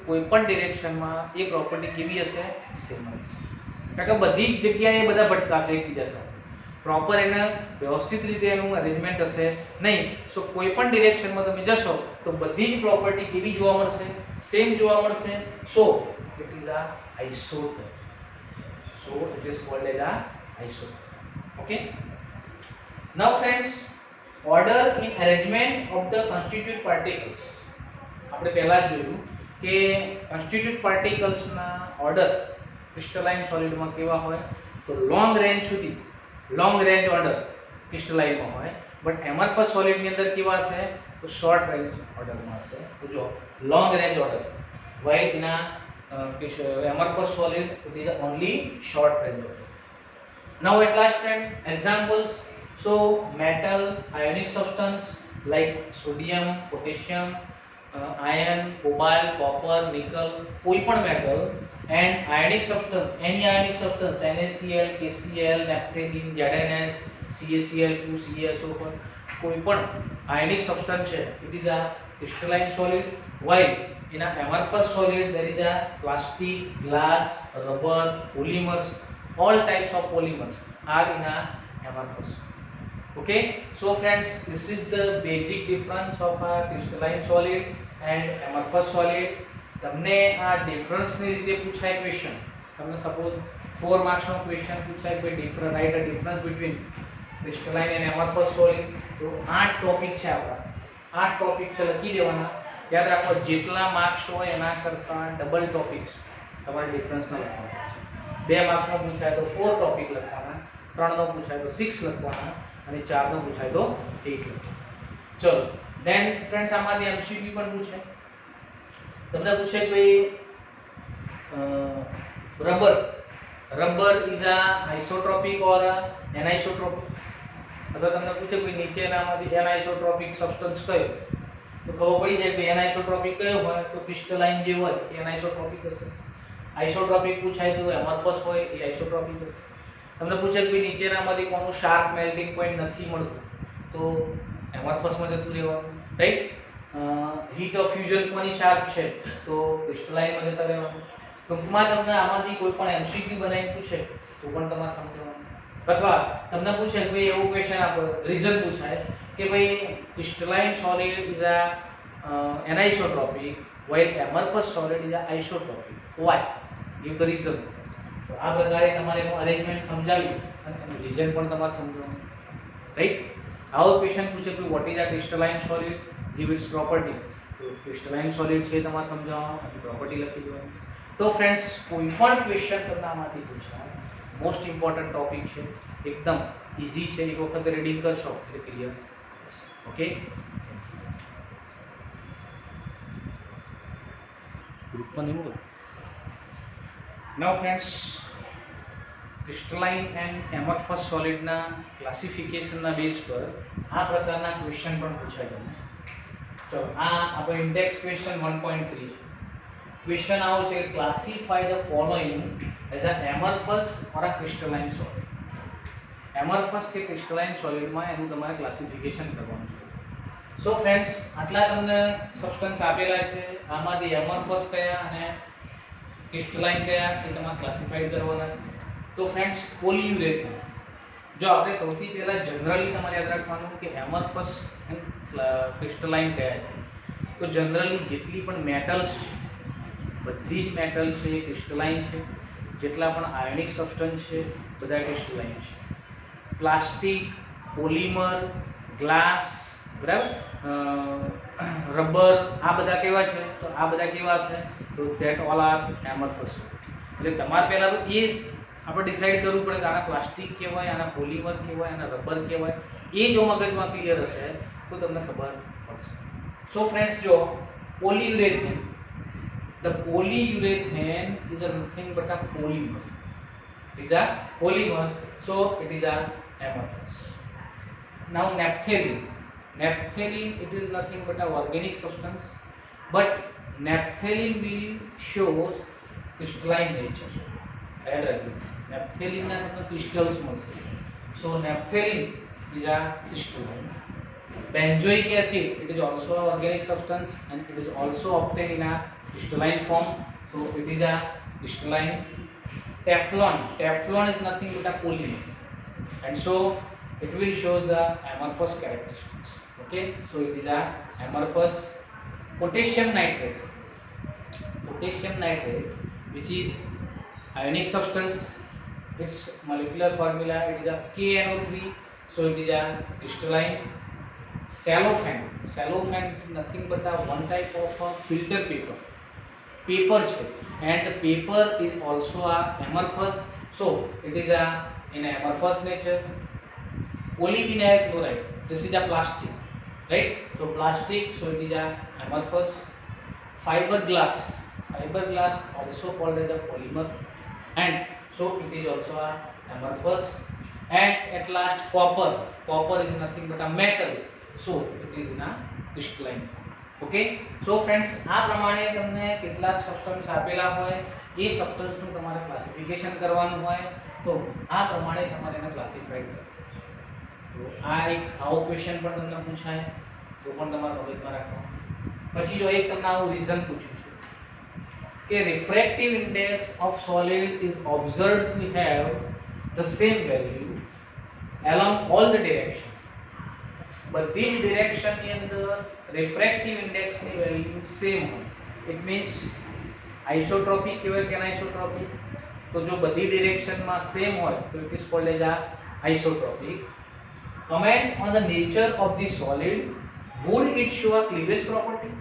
કોઈ પણ ડિરેક્શનમાં એ પ્રોપર્ટી કેવી હશે? સેમ હશે. કારણ કે બધી જ જગ્યાએ બધા ભટકાશે એકબીજા સાથે. પ્રોપર એને વ્યવસ્થિત રીતે એનું અરેન્જમેન્ટ હશે નહીં. સો કોઈ પણ ડિરેક્શનમાં તમે જશો તો બધી જ પ્રોપર્ટી કેવી જોવા મળશે? સેમ જોવા મળશે. So it is a isotope. So it is called as a isotope. Okay. Now friends, order in arrangement of the constituent particles. આપણે પહેલા જ જોયું કે constituent particles ના ઓર્ડર ક્રિસ્ટલાઇન સોલિડમાં કેવા હોય તો લોંગ રેન્જ ઓર્ડર ક્રિસ્ટલાઇનમાં હોય. બટ એમરફસ સોલિડની અંદર કેવા છે તો શોર્ટ રેન્જ ઓર્ડરમાં હશે. તો જો long range order while in a amorphous solid it is only short range order. Now at last friend, examples. So metal, ionic substance like sodium, potassium, iron, cobalt, copper, nickel, कोई पण metal and ionic substance, any ionic substance, NaCl, KCl, naphthalene, ZnS, CaCl, 2CaSO, कोई पण ionic substance है, it is a crystalline solid. While In a amorphous solid there is a plastic, glass, rubber, polymers. All types of polymers are in a amorphous. Okay, so friends, this is the basic difference of a crystalline solid and amorphous solid. તમને આ ડિફરન્સની રીતે પૂછાય question, તમને suppose 4 માર્ક્સનો question પૂછાય કે write a difference between crystalline and amorphous solid, તો 8 topic છે આપણા, 8 ટોપિક છે લખી દેવાના. યાદ રાખો જેટલા માર્ક્સ હોય એના કરતાં ડબલ ટોપિક્સ તમારે ડિફરન્સના લખવાના છે. 2 માર્ક્સનો પૂછાય તો 4 ટોપિક લખવાના, 3નો પૂછાય તો 6 લખવાના અને 4નો પૂછાય તો 8 લખવાના. ચલો ધેન ફ્રેન્ડ્સ આમાંથી એમસીક્યુ પણ પૂછાય. તમને પૂછે કે ભાઈ રબર ઇઝ અ આઇસોટ્રોપિક ઓર એનાઇસોટ્રોપિક, અથવા તમને પૂછે કે નીચેનામાંથી એનાઇસોટ્રોપિક સબસ્ટન્સ કયો, તો ખબર પડી જાય કે એનાઇસોટ્રોપિક કયો હોય તો ક્રિસ્ટલાઇન જે હોય એ એનાઇસોટ્રોપિક હશે. આઇસોટ્રોપિક પૂછાય તો એમોર્ફસ હોય એ આઇસોટ્રોપિક હશે. તમને પૂછે કે નીચેનામાંથી કોનું શાર્પ મેલ્ટિંગ પોઈન્ટ નથી મળતું તો એમોર્ફસમાં જતું રહેવાનું, રાઈટ. હીટ ઓફ ફ્યુઝન કોની શાર્પ છે તો ક્રિસ્ટલાઇનમાં જતા રહેવાનું. ટૂંકમાં તમને આમાંથી કોઈ પણ એમસીક્યુ બનાવીને પૂછે તો પણ તમારે સમજવાનું. અથવા તમને પૂછે કે ભાઈ એવો ક્વેશ્ચન આપો, રીઝન પૂછાય કે ભાઈ crystalline solid is a anisotropic while amorphous solid is a isotropic. Why? Give the reason. તો આ પ્રકારે તમારે એનું અરેન્જમેન્ટ સમજાવી અને એનું રીઝન પણ તમારે સમજવાનું, રાઈટ. આવો ક્વેશ્ચન પૂછે કે what is a crystalline solid, give its property. તો ક્રિસ્ટલાઇન સોલિડ છે તમારે સમજાવવાનું અને પ્રોપર્ટી લખી દેવાની. તો ફ્રેન્ડ્સ કોઈ પણ ક્વેશ્ચન તમને આમાંથી પૂછાય, મોસ્ટ ઇમ્પોર્ટન્ટ ટોપિક છે, એકદમ ઇઝી છે, એક વખત રીડિંગ કરશો એટલે ક્લિયર. ઓકે, ગ્રુપમાં નહીં મોકલો. નાઉ ફ્રેન્ડ્સ, ક્રિસ્ટલાઇન એન્ડ એમોર્ફસ સોલિડના ક્લાસિફિકેશનના બેઝ પર આ પ્રકારના ક્વેશ્ચન પણ પૂછાય તમને. ચલો આ આપણો ઇન્ડેક્સ ક્વેશ્ચન 1.3 છે. ક્વેશ્ચન આવો છે, classify the following as a amorphous or a crystalline solid. Amorphous કે ક્રિસ્ટલાઇન સોલિડમાં એનું તમારે ક્લાસિફિકેશન કરવાનું છે. સો ફ્રેન્ડ્સ, આટલા તમને સબસ્ટન્સ આપેલા છે, આમાંથી એમોર્ફસ કયા અને ક્રિસ્ટલાઇન કયા એ તમારે ક્લાસિફાઈડ કરવાના. તો ફ્રેન્ડ્સ, પોલીયુરેથેન, જો આપણે સૌથી પહેલા જનરલી તમારે યાદ રાખવાનું કે એમોર્ફસ એન્ડ ક્રિસ્ટલાઇન કયા છે. તો જનરલી જેટલી પણ મેટલ્સ છે, બધી જ મેટલ છે એ ક્રિસ્ટલાઇન છે. જેટલા પણ આયોનિક સબસ્ટન્સ છે બધા ક્રિસ્ટલાઇન છે. પ્લાસ્ટિક, પોલિમર, ગ્લાસ, બરાબર, રબર, આ બધા કેવા છે તો આ બધા કેવા છે તો ધેટ ઓલ આર એમોર્ફસ. એટલે તમારે પહેલાં તો એ આપણે ડિસાઈડ કરવું પડે કે આના પ્લાસ્ટિક કહેવાય, આના પોલિમર કહેવાય, આના રબર કહેવાય. એ જો મગજમાં ક્લિયર હશે તો તમને ખબર પડશે. સો ફ્રેન્ડ્સ, જો પોલીયુરેથેન, the polyurethane is a nothing but a polymer. It is a polymer, so it is a amorphous. Now naphthalene, it is nothing but a organic substance, but naphthalene will shows crystalline nature. Naphthalene na તમને crystals મળશે, so naphthalene is a crystalline. Benzoic acid, it is also an organic substance and it is also obtained in a crystalline form, so it is a crystalline. Teflon is nothing but a polymer, and so it will show the amorphous characteristics. Okay, so it is a amorphous. Potassium nitrate, which is ionic substance, its molecular formula it is a KNO3, so it is a crystalline. Cellophane is nothing but a one type of a filter paper છે, and paper is also a amorphous, so it is a in amorphous nature. Polyvinyl chloride, this is a plastic, right? So plastic, so it is a amorphous. Fiberglass also called as a polymer, and so it is also a amorphous. And at last, copper is nothing but a metal, so it is in a crystalline form. Okay, so friends, આ પ્રમાણે તમને કેટલાક substance આપેલા હોય એ સબસ્ટન્સનું તમારે classification કરવાનું હોય, તો આ પ્રમાણે તમારે એને ક્લાસિફાઈડ કરવાનું છે. તો આ એક આવો ક્વેશ્ચન પણ તમને પૂછાય તો પણ તમારે મગજમાં રાખવાનું. પછી જો એક તમને આવું રીઝન પૂછ્યું છે કે refractive index of solid is observed to have the same value along all the direction. બધી જ ડિરેક્શન ની અંદર રિફ્રેક્ટિવ ઇન્ડેક્સ ની વેલ્યુ સેમ હોય. ઇટ મીન્સ આઇસોટ્રોપિક કહેવાય કે એનાઇસોટ્રોપિક. તો જો બધી ડિરેક્શનમાં સેમ હોય તો it is called as isotropic. Comment on the nature of the solid. Would it show a cleavage property?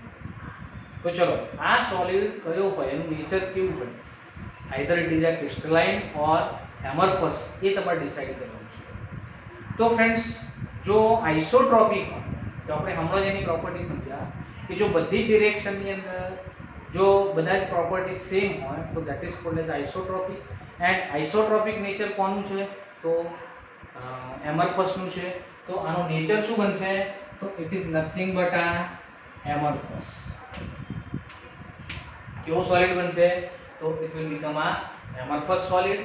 તો ચલો આ સોલિડ કયો હોય એનું નેચર કેવું હોય, either it is a crystalline ઓર એમરફસ, એ તમારે ડિસાઈડ કરવાનું છે. તો ફ્રેન્ડ્સ જો આઇસોટ્રોપિક હોય તો આપણે હમણાં જ એની પ્રોપર્ટી સમજ્યા કે જો બધી ડિરેક્શનની અંદર જો બધા જ પ્રોપર્ટી સેમ હોય તો that is called as isotropic. And isotropic nature કોનું છે તો એમરફસનું છે. તો આનો નેચર શું બનશે તો ઇટ ઇઝ નથિંગ બટ આ એમરફસ. કેવો સોલિડ બનશે તો ઇટ વિલ બીકમ આ એમરફસ સોલિડ.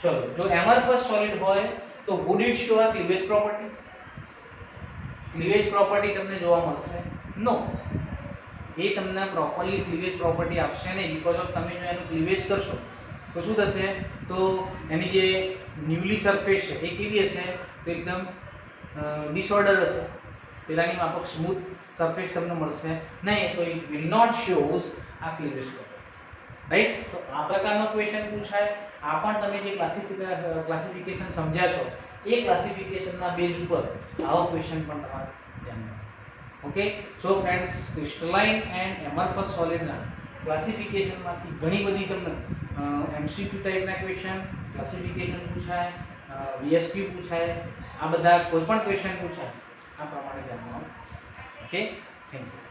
ચલો જો એમરફસ સોલિડ હોય તો વુડ ઇટ શો આ ક્લીવેજ પ્રોપર્ટી? ક્લીવેજ પ્રોપર્ટી તમને જોવા મળશે? નો, એ તમને પ્રોપરલી ક્લીવેજ પ્રોપર્ટી આપશે નહીં. બીકોઝ ઓફ તમે જો એનું ક્લીવેજ કરશો તો શું થશે તો એની જે ન્યુલી સરફેસ છે એ કેવી હશે તો એકદમ ડિસઓર્ડર હશે. પેલાની માફક સ્મૂથ સરફેસ તમને મળશે નહીં, તો ઇટ વિલ નોટ શોઝ આ ક્લીવેજ પ્રોપર્ટી. રાઈટ? તો આ પ્રકારનો ક્વેશ્ચન પૂછાય. આ પણ તમે જે ક્લાસિફિકેશન સમજ્યા છો એ ક્લાસિફિકેશનના બેઝ ઉપર આવો ક્વેશ્ચન પણ તમારે ધ્યાનમાં. Okay, so friends crystalline and એમરફસ સોલિડના ક્લાસિફિકેશનમાંથી ઘણી બધી તમને એમસીક્યુ ટાઈપના ક્વેશ્ચન, ક્લાસિફિકેશન પૂછાય, વીએસક્યુ પૂછાય, આ બધા કોઈ પણ ક્વેશ્ચન પૂછાય આ પ્રમાણે ધ્યાનમાં. Okay, thank you.